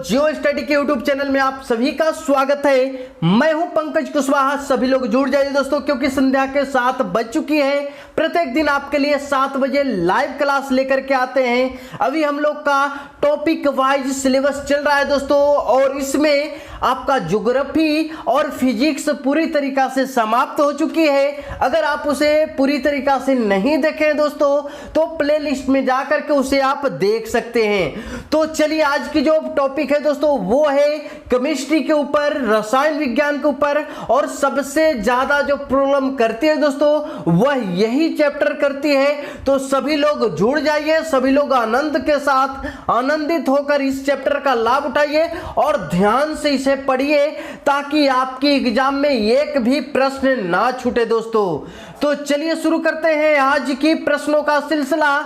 जियो study के YouTube channel में आप सभी का स्वागत है। मैं हूं पंकज कुशवाहा। सभी लोग जुड़ जाइए दोस्तों, क्योंकि संध्या के 7 बज चुकी है। प्रत्येक दिन आपके लिए 7 बजे लाइव क्लास लेकर के आते हैं। अभी हम लोग का टॉपिक वाइज सिलेबस चल रहा है दोस्तों, और इसमें आपका ज्योग्राफी और फिजिक्स पूरी तरीका से समाप्त हो चुकी है। अगर आप उसे पूरी तरीका से नहीं देखें दोस्तों, तो प्ले लिस्ट में जाकर के उसे आप देख सकते हैं। तो चलिए, आज की जो टॉपिक है दोस्तों वो है केमिस्ट्री के ऊपर, रसायन विज्ञान के ऊपर, और सबसे ज्यादा जो प्रॉब्लम करती है दोस्तों वह यही चैप्टर करती है। तो सभी लोग जुड़ जाइए, सभी लोग आनंद के साथ आनंदित होकर इस चैप्टर का लाभ उठाइए और ध्यान से इसे पढ़िए, ताकि आपकी एग्जाम में एक भी प्रश्न ना छूटे दोस्तों। तो चलिए शुरू करते हैं आज की प्रश्नों का सिलसिला,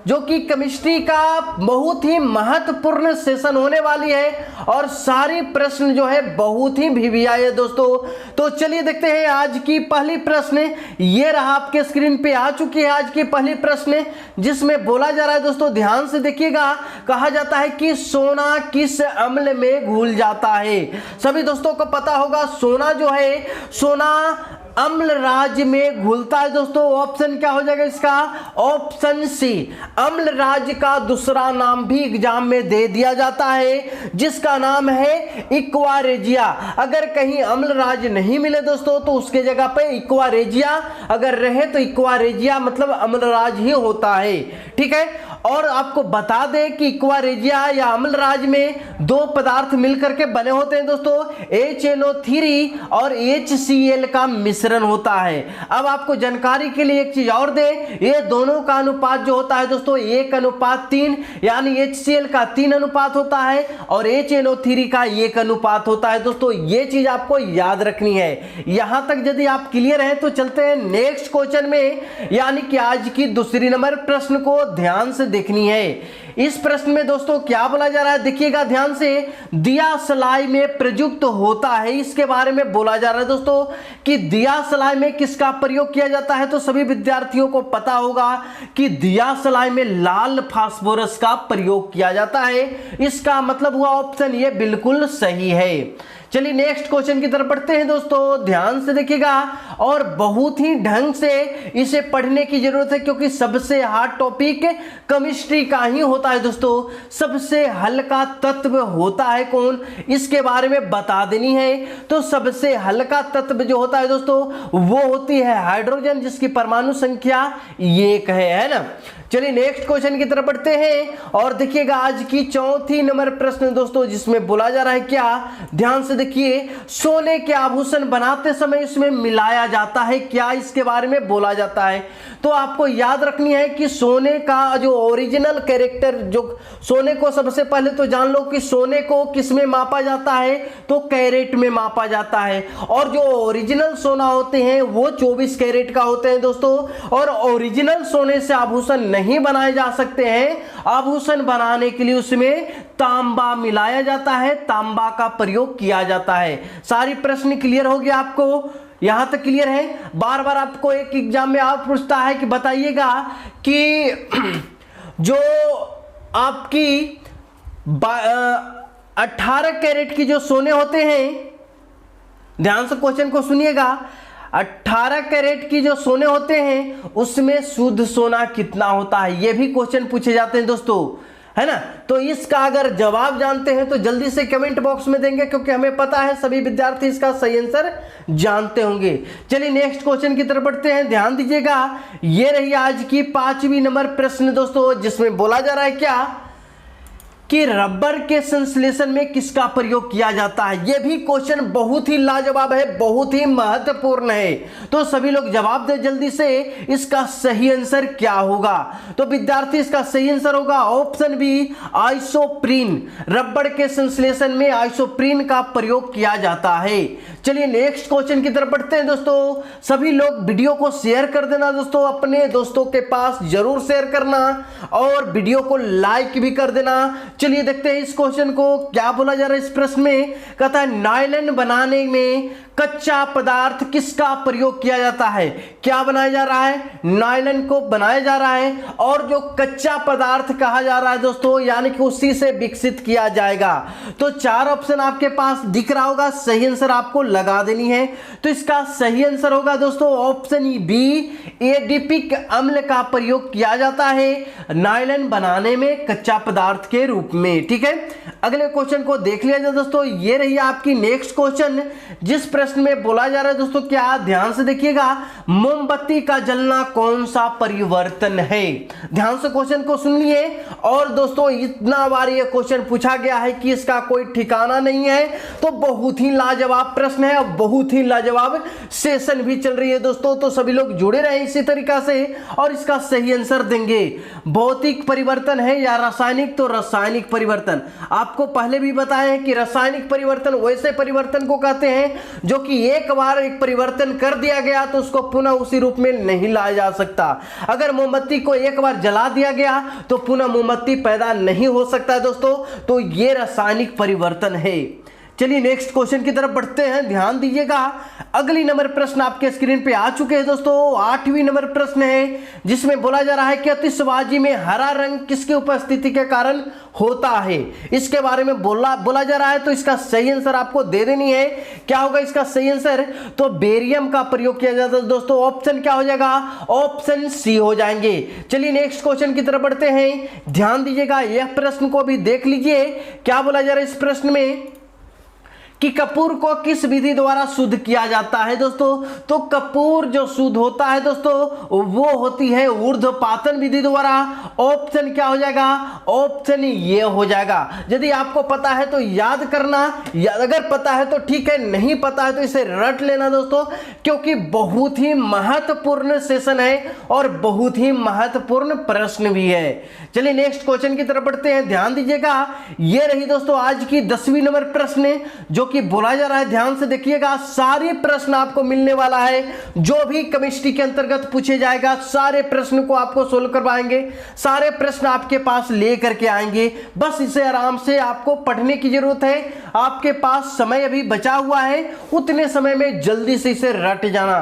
जो कि केमिस्ट्री का बहुत ही महत्वपूर्ण सेशन होने वाली है, और सारी प्रश्न जो है बहुत ही भिविया है दोस्तों। तो चलिए देखते हैं आज की पहली प्रश्न। ये रहा, आपके स्क्रीन पे आ चुकी है आज की पहली प्रश्न, जिसमें बोला जा रहा है दोस्तों, ध्यान से देखिएगा। कहा जाता है कि सोना किस अम्ल में घुल जाता है। सभी दोस्तों को पता होगा, सोना जो है, सोना अम्ल राज में घुलता है दोस्तों। ऑप्शन क्या हो जाएगा इसका? Option C. अम्ल राज का दूसरा नाम भी एग्जाम में दे दिया जाता है, जिसका नाम है इक्वारेजिया। अगर कहीं अम्ल राज नहीं मिले दोस्तों, तो उसके जगह पे इक्वारेजिया अगर रहे तो इक्वारेजिया मतलब अम्ल राज ही होता है। ठीक है, और आपको बता दें कि इक्वारेजिया या अम्ल राज में दो पदार्थ मिलकर के बने होते हैं दोस्तों, HNO3 और HCl का मिश्रण होता है। अब आपको जानकारी के लिए एक चीज और दे, ये दोनों का अनुपात जो होता है दोस्तों 1:3, यानी HCl का 3 अनुपात होता है और HNO3 का 1 अनुपात होता है दोस्तों। ये चीज आपको याद रखनी है। यहां तक यदि आप क्लियर हैं तो चलते हैं नेक्स्ट क्वेश्चन में, यानी कि आज की दूसरी नंबर प्रश्न को ध्यान से देखनी है। इस प्रश्न में दोस्तों क्या बोला जा रहा है, देखिएगा ध्यान से। दिया सलाई में प्रयुक्त होता है, इसके बारे में बोला जा रहा है दोस्तों कि दिया सलाई में किसका प्रयोग किया जाता है। तो सभी विद्यार्थियों को पता होगा कि दिया सलाई में लाल फास्फोरस का प्रयोग किया जाता है। इसका मतलब हुआ ऑप्शन ये बिल्कुल सही है। चलिए नेक्स्ट क्वेश्चन की तरफ बढ़ते हैं दोस्तों, ध्यान से देखिएगा, और बहुत ही ढंग से इसे पढ़ने की जरूरत है, क्योंकि सबसे हार्ड टॉपिक केमिस्ट्री का ही होता है दोस्तों। सबसे हल्का तत्व होता है कौन, इसके बारे में बता देनी है। तो सबसे हल्का तत्व जो होता है दोस्तों वो होती है हाइड्रोजन, जिसकी परमाणु संख्या 1 है ना। चलिए नेक्स्ट क्वेश्चन की तरफ बढ़ते हैं, और देखिएगा आज की चौथी नंबर प्रश्न दोस्तों, जिसमें बोला जा रहा है क्या, ध्यान से देखिए। सोने के आभूषण बनाते समय इसमें मिलाया जाता है क्या, इसके बारे में बोला जाता है। तो आपको याद रखनी है कि सोने का जो ओरिजिनल कैरेक्टर, जो सोने को सबसे पहले तो जान लो कि सोने को किस में मापा जाता है, तो कैरेट में मापा जाता है। और जो ओरिजिनल सोना होते हैं वो 24 कैरेट का होते हैं दोस्तों। और ओरिजिनल सोने से आभूषण नहीं बनाए जा सकते हैं। आभूषण बनाने के लिए उसमें तांबा मिलाया जाता है, तांबा का प्रयोग किया जाता है। सारी प्रश्न क्लियर हो गया आपको? यहां तक क्लियर है? बार बार आपको एक एग्जाम में आप पूछता है कि बताइएगा कि जो आपकी 18 कैरेट की जो सोने होते हैं, ध्यान से क्वेश्चन को सुनिएगा। 18 कैरेट की जो सोने होते हैं उसमें शुद्ध सोना कितना होता है, ये भी क्वेश्चन पूछे जाते हैं दोस्तों, है ना। तो इसका अगर जवाब जानते हैं तो जल्दी से कमेंट बॉक्स में देंगे, क्योंकि हमें पता है सभी विद्यार्थी इसका सही आंसर जानते होंगे। चलिए नेक्स्ट क्वेश्चन की तरफ बढ़ते हैं, ध्यान दीजिएगा। ये रही आज की 5वीं नंबर प्रश्न दोस्तों, जिसमें बोला जा रहा है क्या कि रबर के संश्लेषण में किसका प्रयोग किया जाता है। यह भी क्वेश्चन बहुत ही लाजवाब है, बहुत ही महत्वपूर्ण है। तो सभी लोग जवाब दे जल्दी से, इसका सही आंसर क्या होगा। तो विद्यार्थी इसका सही आंसर होगा ऑप्शन बी, आइसोप्रीन। रबर के संश्लेषण में आइसोप्रीन का प्रयोग किया जाता है। चलिए नेक्स्ट क्वेश्चन की तरफ बढ़ते हैं दोस्तों। सभी लोग वीडियो को शेयर कर देना दोस्तों, अपने दोस्तों के पास जरूर शेयर करना, और वीडियो को लाइक भी कर देना। चलिए देखते हैं इस क्वेश्चन को क्या बोला जा रहा है। इस प्रश्न में कहता है नायलॉन बनाने में कच्चा पदार्थ किसका प्रयोग किया जाता है? क्या बनाया जा रहा है? नायलॉन को बनाया जा रहा है, और जो कच्चा पदार्थ कहा जा रहा है दोस्तों, यानी कि उसी से विकसित किया जाएगा। तो 4 ऑप्शन आपके पास दिख रहा होगा, सही आंसर आपको लगा देनी है। तो इसका सही आंसर होगा दोस्तों ऑप्शन बी, एडिपिक अम्ल का प्रयोग किया जाता है नायलॉन बनाने में कच्चा पदार्थ के रूप में। ठीक है, अगले क्वेश्चन को देख लिया जाए दोस्तों। ये रही आपकी नेक्स्ट क्वेश्चन, जिस प्रश्न में बोला जा रहा है दोस्तों, क्या ध्यान से देखिएगा, मोमबत्ती का जलना कौन सा परिवर्तन है? ध्यान से क्वेश्चन को सुन लिए। और दोस्तों इतना बार ये क्वेश्चन पूछा गया है कि इसका कोई ठिकाना नहीं है, तो बहुत ही लाजवाब प्रश्न है और बहुत ही लाजवाब सेशन भी चल रही है दोस्तों। तो सभी लोग जुड़े रहे इसी तरीका से और इसका सही आंसर देंगे। भौतिक परिवर्तन है या रासायनिक? तो रासायनिक परिवर्तन। आपको पहले भी बताया है कि रासायनिक परिवर्तन वैसे परिवर्तन को कहते हैं जो कि एक बार एक परिवर्तन कर दिया गया तो उसको पुनः उसी रूप में नहीं लाया जा सकता। अगर मोमबत्ती को एक बार जला दिया गया तो पुनः मोमबत्ती पैदा नहीं हो सकता है दोस्तों। तो ये रासायनिक परिवर्तन है। चलिए नेक्स्ट क्वेश्चन की तरफ बढ़ते हैं, ध्यान दीजिएगा। अगली नंबर प्रश्न आपके स्क्रीन पे आ चुके हैं दोस्तों। 8वीं नंबर प्रश्न है, जिसमें बोला जा रहा है कि आतिशबाजी में हरा रंग किसकी उपस्थिति के कारण होता है? इसके बारे में बोला जा रहा है। तो इसका सही आंसर आपको दे देनी है। क्या होगा इसका सही आंसर? तो बेरियम का प्रयोग किया जाता है दोस्तों। ऑप्शन क्या हो जाएगा? ऑप्शन सी हो जाएंगे। चलिए नेक्स्ट क्वेश्चन की तरफ बढ़ते हैं, ध्यान दीजिएगा। यह प्रश्न को भी देख लीजिए। क्या बोला जा रहा है इस प्रश्न में कि कपूर को किस विधि द्वारा शुद्ध किया जाता है दोस्तों? तो कपूर जो शुद्ध होता है दोस्तों वो होती है ऊर्ध्वपातन विधि द्वारा। ऑप्शन क्या हो जाएगा? ऑप्शन ये हो जाएगा। यदि आपको पता है तो याद करना, अगर पता है तो ठीक है, नहीं पता है तो इसे रट लेना दोस्तों, क्योंकि बहुत ही महत्वपूर्ण सेशन है और बहुत ही महत्वपूर्ण प्रश्न भी है। चलिए नेक्स्ट क्वेश्चन की तरफ बढ़ते हैं, ध्यान दीजिएगा। ये रही दोस्तों आज की 10वीं नंबर प्रश्न, जो कि बोला जा रहा है, ध्यान से देखिएगा। सारे प्रश्न आपको मिलने वाला है, जो भी केमिस्ट्री के अंतर्गत पूछे जाएगा सारे प्रश्न को आपको सोल्व करवाएंगे, सारे प्रश्न आपके पास लेकर के आएंगे। बस इसे आराम से आपको पढ़ने की जरूरत है। आपके पास समय अभी बचा हुआ है, उतने समय में जल्दी से इसे रट जाना।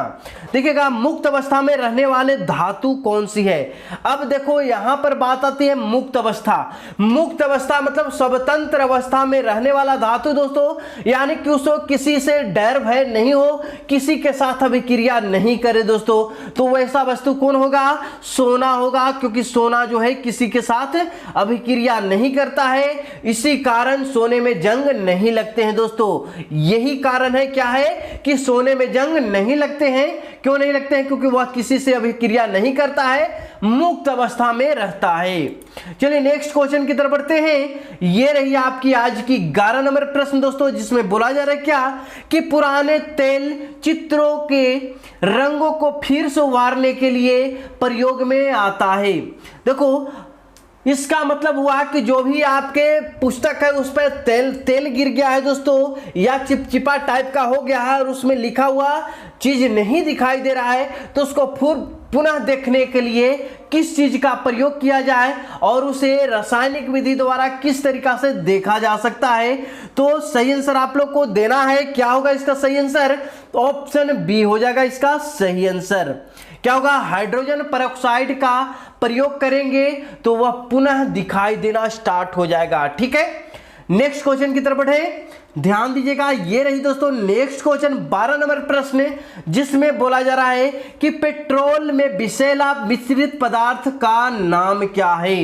देखिएगा, मुक्त अवस्था में रहने वाले धातु कौन सी है? अब देखो यहां पर बात आती है मुक्त अवस्था। मुक्त अवस्था मतलब स्वतंत्र अवस्था में रहने वाला धातु दोस्तों, यानी कि उसको किसी से डर भय नहीं हो, किसी के साथ अभिक्रिया नहीं करे दोस्तों, तो वैसा वस्तु कौन होगा? सोना होगा, क्योंकि सोना जो है किसी के साथ अभिक्रिया नहीं करता है, इसी कारण सोने में जंग नहीं लगते हैं दोस्तों। यही कारण है, क्या है कि सोने में जंग नहीं लगते हैं। क्यों नहीं लगते हैं? क्योंकि वह किसी से अभिक्रिया नहीं करता है, मुक्त अवस्था में रहता है। चलिए नेक्स्ट क्वेश्चन की तरफ बढ़ते हैं। ये रही आपकी आज की 11 नंबर प्रश्न दोस्तों, जिसमें बोला जा रहा है क्या कि पुराने तेल चित्रों के रंगों को फिर से उभारने के लिए प्रयोग में आता है। देखो इसका मतलब हुआ कि जो भी आपके पुस्तक है उस पर तेल गिर गया है दोस्तों, या चिपचिपा टाइप का हो गया है और उसमें लिखा हुआ चीज नहीं दिखाई दे रहा है, तो उसको पुनः देखने के लिए किस चीज का प्रयोग किया जाए और उसे रासायनिक विधि द्वारा किस तरीका से देखा जा सकता है। तो सही आंसर आप लोग को देना है। क्या होगा इसका सही आंसर? ऑप्शन बी हो जाएगा इसका सही आंसर। क्या होगा? हाइड्रोजन पेरोक्साइड का प्रयोग करेंगे तो वह पुनः दिखाई देना स्टार्ट हो जाएगा। ठीक है, नेक्स्ट क्वेश्चन की तरफ बढ़े, ध्यान दीजिएगा। ये रही दोस्तों नेक्स्ट क्वेश्चन 12 नंबर प्रश्न, जिसमें बोला जा रहा है कि पेट्रोल में विषैला मिश्रित पदार्थ का नाम क्या है?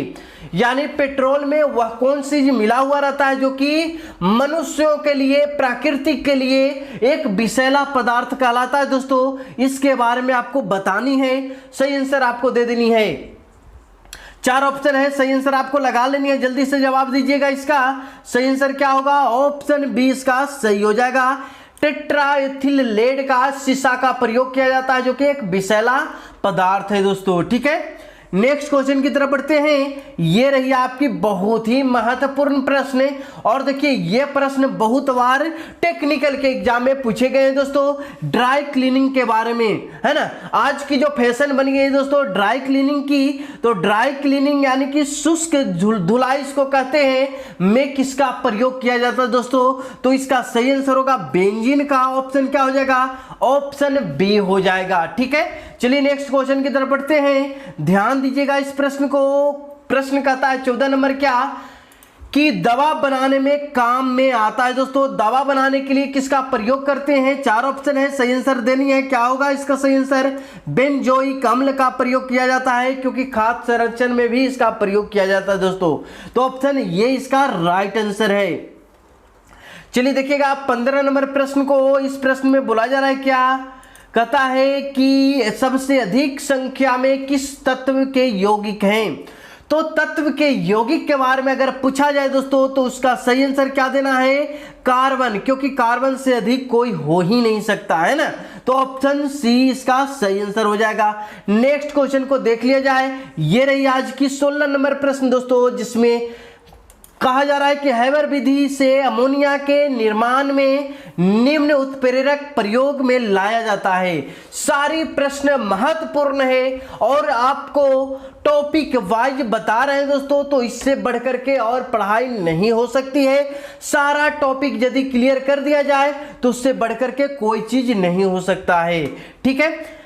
यानी पेट्रोल में वह कौन सी चीज मिला हुआ रहता है जो कि मनुष्यों के लिए, प्राकृतिक के लिए एक विषैला पदार्थ कहलाता है दोस्तों। इसके बारे में आपको बतानी है, सही आंसर आपको दे देनी है। 4 ऑप्शन है, सही आंसर आपको लगा लेनी है, जल्दी से जवाब दीजिएगा। इसका सही आंसर क्या होगा? ऑप्शन बी इसका सही हो जाएगा। टेट्राएथिल लेड का शीशा का प्रयोग किया जाता है, जो कि एक विषैला पदार्थ है दोस्तों। ठीक है, नेक्स्ट क्वेश्चन की तरफ बढ़ते हैं। ये रही आपकी बहुत ही महत्वपूर्ण प्रश्न, और देखिए ये प्रश्न बहुत बार टेक्निकल के एग्जाम में पूछे गए हैं दोस्तों, ड्राई क्लीनिंग के बारे में, है ना। आज की जो फैशन बन गई है दोस्तों ड्राई क्लीनिंग की, तो ड्राई क्लीनिंग यानी कि शुष्क धुलाई इसको कहते हैं, में किसका प्रयोग किया जाता है दोस्तों, तो इसका सही आंसर होगा बेंजीन का। ऑप्शन क्या हो जाएगा, ऑप्शन बी हो जाएगा। ठीक है, चलिए नेक्स्ट क्वेश्चन की तरफ बढ़ते हैं। ध्यान दीजिएगा इस प्रश्न को। प्रश्न कहता है 14 नंबर क्या, कि दवा बनाने में काम में आता है दोस्तों। दवा बनाने के लिए किसका प्रयोग करते हैं, 4 ऑप्शन है, सही आंसर देनी है। क्या होगा इसका सही आंसर, बेंजोइक अम्ल का प्रयोग किया जाता है, क्योंकि खाद्य संरक्षण में भी इसका प्रयोग किया जाता है दोस्तों। तो ऑप्शन ये इसका राइट आंसर है। चलिए देखिएगा 15 नंबर प्रश्न को। इस प्रश्न में बोला जा रहा है क्या, कहता है कि सबसे अधिक संख्या में किस तत्व के यौगिक हैं। तो तत्व के यौगिक के बारे में अगर पूछा जाए दोस्तों, तो उसका सही आंसर क्या देना है, कार्बन, क्योंकि कार्बन से अधिक कोई हो ही नहीं सकता, है ना। तो ऑप्शन सी इसका सही आंसर हो जाएगा। नेक्स्ट क्वेश्चन को देख लिया जाए। ये रही आज की 16 नंबर प्रश्न दोस्तों, जिसमें कहा जा रहा है कि हैबर विधि से अमोनिया के निर्माण में निम्न उत्प्रेरक प्रयोग में लाया जाता है। सारी प्रश्न महत्वपूर्ण है और आपको टॉपिक वाइज बता रहे हैं दोस्तों, तो इससे बढ़कर के और पढ़ाई नहीं हो सकती है। सारा टॉपिक यदि क्लियर कर दिया जाए तो उससे बढ़कर के कोई चीज नहीं हो सकता है। ठीक है,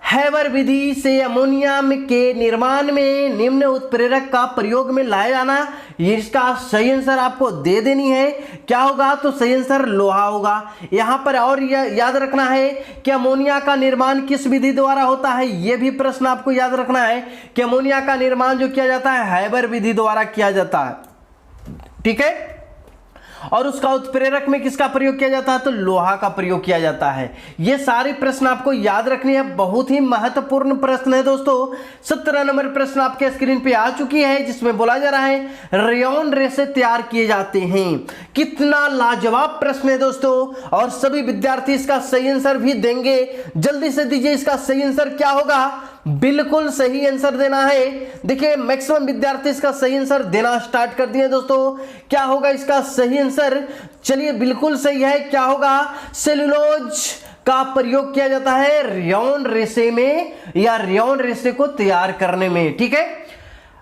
हैबर विधि से अमोनिया के निर्माण में निम्न उत्प्रेरक का प्रयोग में लाया जाना, ये इसका सही आंसर आपको दे देनी है। क्या होगा, तो सही आंसर लोहा होगा। यहां पर और याद रखना है कि अमोनिया का निर्माण किस विधि द्वारा होता है, यह भी प्रश्न आपको याद रखना है कि अमोनिया का निर्माण जो किया जाता है हैबर विधि द्वारा किया जाता है। ठीक है, और उसका उत्प्रेरक में किसका प्रयोग किया जाता है, तो लोहा का प्रयोग किया जाता है। ये सारे प्रश्न आपको याद रखनी है, बहुत ही महत्वपूर्ण प्रश्न है दोस्तों। 17 नंबर प्रश्न आपके स्क्रीन पे आ चुकी है, जिसमें बोला जा रहा है रेयन रेसे तैयार किए जाते हैं। कितना लाजवाब प्रश्न है दोस्तों, और सभी विद्यार्थी इसका सही आंसर भी देंगे। जल्दी से दीजिए, इसका सही आंसर क्या होगा, बिल्कुल सही आंसर देना है। देखिए मैक्सिमम विद्यार्थी इसका सही आंसर देना स्टार्ट कर दिए दोस्तों। क्या होगा इसका सही आंसर, चलिए बिल्कुल सही है। क्या होगा, सेलुलोज का प्रयोग किया जाता है रेयन रेसे में, या रेयन रेसे को तैयार करने में। ठीक है,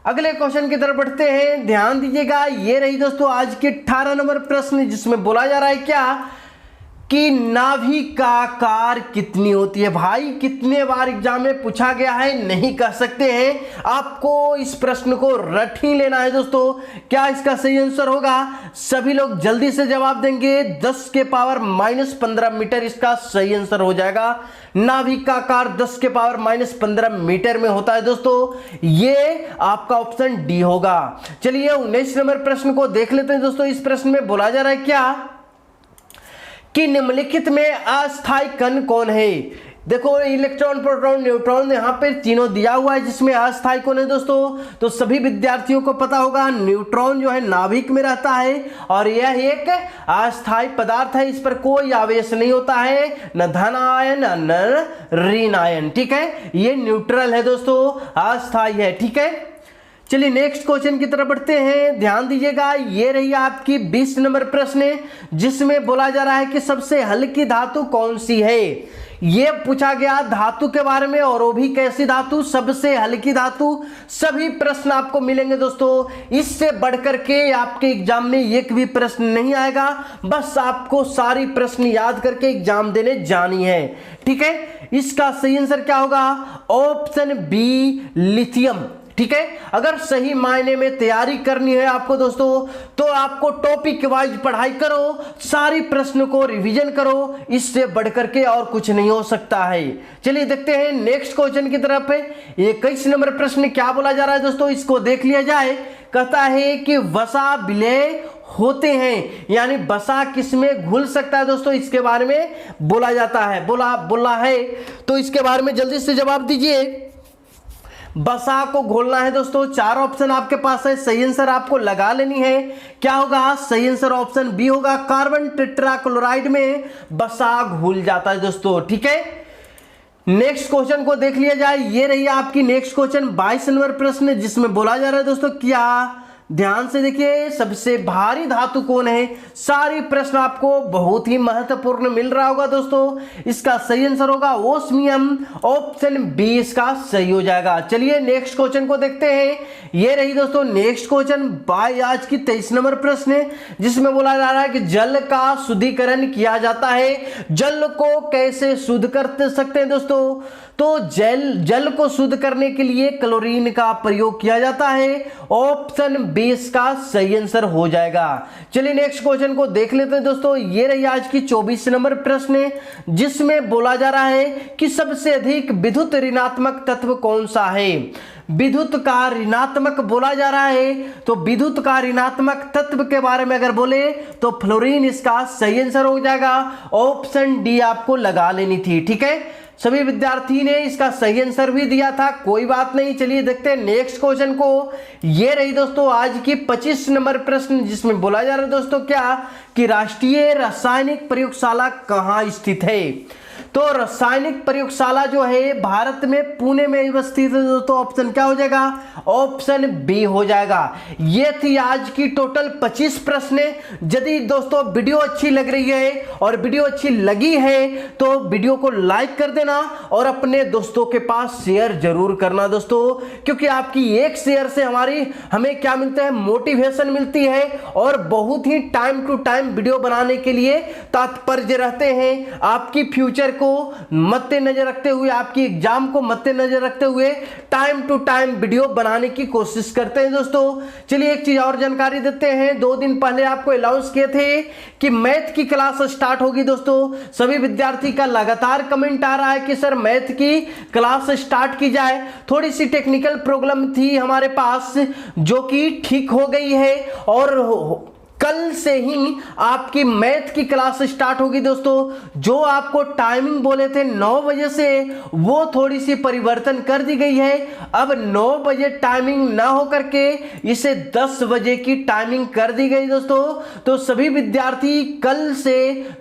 अगले क्वेश्चन की तरफ बढ़ते हैं। ध्यान दीजिएगा, ये रही दोस्तों आज की 18 नंबर प्रश्न, जिसमें बोला जा रहा है क्या, कि नाभिक का आकार कितनी होती है। भाई कितने बार एग्जाम में पूछा गया है, नहीं कह सकते हैं। आपको इस प्रश्न को रट ही लेना है दोस्तों। क्या इसका सही आंसर होगा, सभी लोग जल्दी से जवाब देंगे। 10 के पावर -15 मीटर इसका सही आंसर हो जाएगा। नाभिक का आकार 10 के पावर -15 मीटर में होता है दोस्तों, ये आपका ऑप्शन डी होगा। चलिए 19 नंबर प्रश्न को देख लेते हैं दोस्तों। इस प्रश्न में बोला जा रहा है क्या, कि निम्नलिखित में अस्थायी कण कौन है। देखो इलेक्ट्रॉन, प्रोटॉन, न्यूट्रॉन यहाँ पे तीनों दिया हुआ है, जिसमें अस्थायी कौन है दोस्तों, तो सभी विद्यार्थियों को पता होगा न्यूट्रॉन जो है नाभिक में रहता है, और यह एक अस्थायी पदार्थ है। इस पर कोई आवेश नहीं होता है, न धन आयन न ऋण आयन। ठीक है, ये न्यूट्रल है दोस्तों, अस्थायी है। ठीक है, चलिए नेक्स्ट क्वेश्चन की तरफ बढ़ते हैं। ध्यान दीजिएगा, ये रही आपकी 20 नंबर प्रश्न, जिसमें बोला जा रहा है कि सबसे हल्की धातु कौन सी है। ये पूछा गया धातु के बारे में, और वो भी कैसी धातु, सबसे हल्की धातु। सभी प्रश्न आपको मिलेंगे दोस्तों, इससे बढ़कर के आपके एग्जाम में एक भी प्रश्न नहीं आएगा। बस आपको सारी प्रश्न याद करके एग्जाम देने जानी है। ठीक है, इसका सही आंसर क्या होगा, ऑप्शन बी लिथियम। ठीक है, अगर सही मायने में तैयारी करनी है आपको दोस्तों, तो आपको टॉपिक वाइज पढ़ाई करो, सारी प्रश्न को रिवीजन करो, इससे बढ़कर के और कुछ नहीं हो सकता है। चलिए देखते हैं नेक्स्ट क्वेश्चन की तरफ। 21 नंबर प्रश्न क्या बोला जा रहा है दोस्तों, इसको देख लिया जाए। कहता है कि वसा विलय होते हैं, यानी वसा किसमें घुल सकता है दोस्तों, इसके बारे में बोला जाता है, बोला है। तो इसके बारे में जल्दी से जवाब दीजिए। वसा को घोलना है दोस्तों, 4 ऑप्शन आपके पास है, सही आंसर आपको लगा लेनी है। क्या होगा, सही आंसर ऑप्शन बी होगा, कार्बन टेट्राक्लोराइड में वसा घुल जाता है दोस्तों। ठीक है, नेक्स्ट क्वेश्चन को देख लिया जाए। ये रही आपकी नेक्स्ट क्वेश्चन 22 नंबर प्रश्न, जिसमें बोला जा रहा है दोस्तों, क्या, ध्यान से देखिए, सबसे भारी धातु कौन है। सारी प्रश्न आपको बहुत ही महत्वपूर्ण मिल रहा होगा दोस्तों। इसका सही आंसर होगा ओस्मियम, ऑप्शन बी इसका सही हो जाएगा। चलिए नेक्स्ट क्वेश्चन को देखते हैं। ये रही दोस्तों नेक्स्ट क्वेश्चन बाय आज की 23 नंबर प्रश्न है, जिसमें बोला जा रहा है कि जल का शुद्धिकरण किया जाता है। जल को कैसे शुद्ध कर सकते हैं दोस्तों? तो जल को शुद्ध करने के लिए क्लोरीन का प्रयोग किया जाता है। ऑप्शन बी इसका सही आंसर हो जाएगा। चलिए नेक्स्ट क्वेश्चन को देख लेते हैं दोस्तों। ये रही आज की 24 नंबर प्रश्न, जिसमें बोला जा रहा है कि सबसे अधिक विद्युत ऋणात्मक तत्व कौन सा है। विद्युत का ऋणात्मक बोला जा रहा है, तो विद्युत का ऋणात्मक तत्व के बारे में अगर बोले तो फ्लोरीन इसका सही आंसर हो जाएगा। ऑप्शन डी आपको लगा लेनी थी। ठीक है, सभी विद्यार्थी ने इसका सही आंसर भी दिया था, कोई बात नहीं। चलिए देखते हैं नेक्स्ट क्वेश्चन को। ये रही दोस्तों आज की 25 नंबर प्रश्न, जिसमें बोला जा रहा है दोस्तों क्या, कि राष्ट्रीय रासायनिक प्रयोगशाला कहाँ स्थित है। तो रासायनिक प्रयोगशाला जो है भारत में पुणे में अवस्थित है दोस्तों। ऑप्शन क्या हो जाएगा? ऑप्शन बी हो जाएगा। ये थी आज की टोटल 25 प्रश्न। यदि दोस्तों वीडियो अच्छी लग रही है और वीडियो अच्छी लगी है तो वीडियो को लाइक कर देना और अपने दोस्तों के पास शेयर जरूर करना दोस्तों, क्योंकि आपकी एक शेयर से हमें क्या मिलता है? मोटिवेशन मिलती है और बहुत ही टाइम टू टाइम वीडियो बनाने के लिए तात्पर्य रहते हैं। आपकी फ्यूचर को मद्देनजर रखते हुए, आपकी एग्जाम को मद्देनजर रखते हुए टाइम टू टाइम वीडियो बनाने की कोशिश करते हैं दोस्तों। चलिए एक चीज और जानकारी देते हैं। 2 दिन पहले आपको अनाउंस किए थे कि मैथ की क्लास स्टार्ट होगी दोस्तों। सभी विद्यार्थी का लगातार कमेंट आ रहा है कि सर मैथ की क्लास स्टार्ट की जाए। थोड़ी सी टेक्निकल प्रॉब्लम थी हमारे पास, जो कि ठीक हो गई है और कल से ही आपकी मैथ की क्लास स्टार्ट होगी दोस्तों। जो आपको टाइमिंग बोले थे 9 बजे से, वो थोड़ी सी परिवर्तन कर दी गई है। अब 9 बजे टाइमिंग ना हो करके इसे 10 बजे की टाइमिंग कर दी गई दोस्तों। तो सभी विद्यार्थी कल से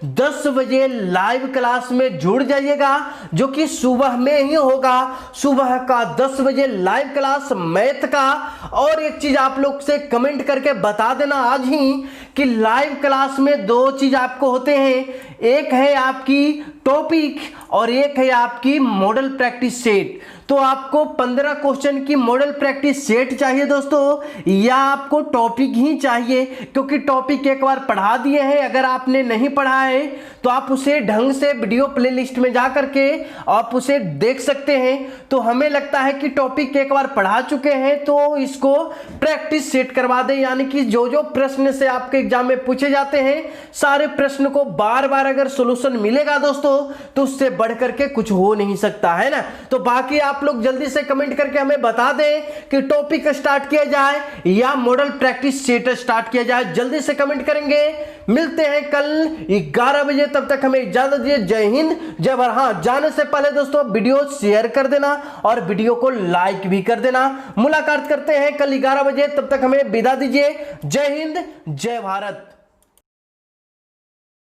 10 बजे लाइव क्लास में जुड़ जाइएगा, जो कि सुबह में ही होगा। सुबह का 10 बजे लाइव क्लास मैथ का। और एक चीज आप लोग से कमेंट करके बता देना आज ही कि लाइव क्लास में 2 चीज आपको होते हैं। एक है आपकी टॉपिक और एक है आपकी मॉडल प्रैक्टिस सेट। तो आपको 15 क्वेश्चन की मॉडल प्रैक्टिस सेट चाहिए दोस्तों, या आपको टॉपिक ही चाहिए? क्योंकि टॉपिक एक बार पढ़ा दिए हैं, अगर आपने नहीं पढ़ा है तो आप उसे ढंग से वीडियो प्लेलिस्ट में जा करके आप उसे देख सकते हैं। तो हमें लगता है कि टॉपिक एक बार पढ़ा चुके हैं तो इसको प्रैक्टिस सेट करवा दें, यानी कि जो जो प्रश्न से आपके एग्जाम में पूछे जाते हैं सारे प्रश्न को बार बार अगर सॉल्यूशन मिलेगा दोस्तों तो उससे बढ़ करके कुछ हो नहीं सकता है ना। तो बाकी आप लोग जल्दी से कमेंट करके हमें बता दें कि टॉपिक स्टार्ट किया जाए या मॉडल प्रैक्टिस सेट स्टार्ट किया जाए। जल्दी से कमेंट करेंगे। मिलते हैं कल 11 बजे, तब तक हमें इजाजत दीजिए। जय हिंद जय भारत। हाँ, जाने से पहले दोस्तों वीडियो शेयर कर देना और वीडियो को लाइक भी कर देना। मुलाकात करते हैं कल 11 बजे, तब तक हमें विदा दीजिए। जय हिंद जय भारत।